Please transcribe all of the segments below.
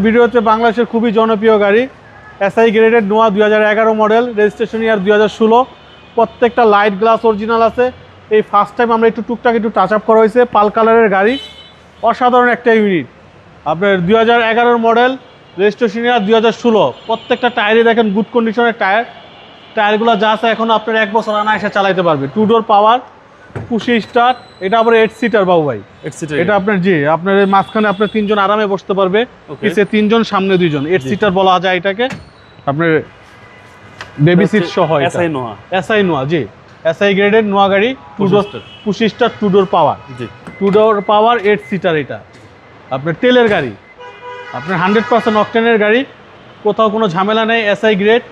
Video হচ্ছে বাংলাদেশের খুবই জনপ্রিয় গাড়ি এসআই গ্রেডেড নোয়া 2011 মডেল, রেজিস্ট্রেশন ইয়ার 2016। প্রত্যেকটা লাইট গ্লাস অরিজিনাল আছে। এই ফার্স্ট টাইম আমরা টুকটাক টাচ আপ করা হয়েছে। পাল কালারের গাড়ি, অসাধারণ একটা ইউনিট। আপনার 2011 মডেল, রেজিস্ট্রেশন ইয়ার 2016। প্রত্যেকটা টায়ারই দেখেন গুড কন্ডিশনের টায়ারগুলো যা আছে এখন আপনার 1 বছর আনায়াসে চালাতে পারবে। 2 ডোর পাওয়ার, পুশি স্টার্ট। এটা আবার 8 সিটার বাবু ভাই। 8 সিটার। এটা আপনার আপনার এই মাঝখানে আপনার 3 জন আরামে বসতে পারবে, পিছে 3 জন, সামনে 2 জন। 8 সিটার বলা যায় এটাকে। আপনার বেবি সিট সহ এসআই নোয়া জি, এসআই গ্রেডের নোয়া গাড়ি। 2 ডোর পুশি স্টার্ট, 2 ডোর পাওয়ার জি, 2 ডোর পাওয়ার 8 সিটার। এটা আপনার তেলের গাড়ি, আপনার 100% অকটেনের গাড়ি, কোথাও কোনো ঝামেলা নেই। এসআই গ্রেড,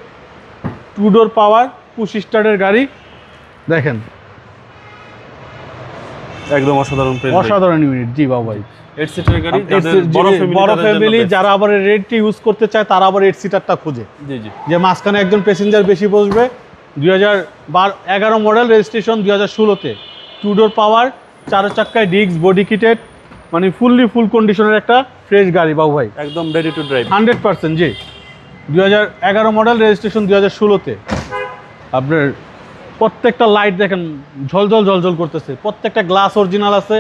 2 ডোর পাওয়ার, পুশি স্টার্টের গাড়ি। দেখেন একদম অসাধারণ প্রাইস, অসাধারণ ইউনিট জি বাবু ভাই। 8 সিটার গাড়ি, যাদের বড় ফ্যামিলি যারা আবার রেডটি ইউজ করতে চায় তারা আবার 8 সিটারটা খোঁজে। জি জি, যে মাঝখানে একজন প্যাসেঞ্জার বেশি বসবে। 2011 মডেল, রেজিস্ট্রেশন 2016-তে। 2 ডোর পাওয়ার, 4 চাক্কায় ডিস্ক, বডি কিটেড, মানে ফুল কন্ডিশনের একটা ফ্রেশ গাড়ি বাবু ভাই। একদম রেডি টু ড্রাইভ 100% জি। 2011 মডেল, রেজিস্ট্রেশন 2016-তে। আপনার প্রত্যেকটা লাইট দেখেন ঝলঝল করতেছে। প্রত্যেকটা গ্লাস অরিজিনাল আছে।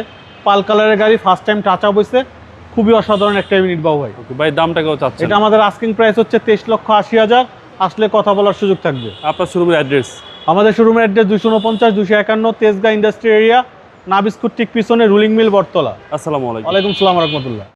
পাল কালারের গাড়ি, ফার্স্ট টাইম টাচ আপ হয়েছে। খুবই অসাধারণ একটা ইউনিট বাবু ভাই। ভাই দামটা কেউ চাচ্ছেন? এটা আমাদের আস্কিং প্রাইস হচ্ছে 23,80,000। আসলে কথা বলার সুযোগ থাকবে। আপনার শোরুমের অ্যাড্রেস? আমাদের শোরুমের অ্যাড্রেস 249 251 তেজগাঁ ইন্ডাস্ট্রি এরিয়া, নাবিস্কুট ঠিক পিছনে, রুলিং মিল, বটতলা। আসসালামু আলাইকুম। ওয়ালাইকুম সালাম রহমতুল্লাহ।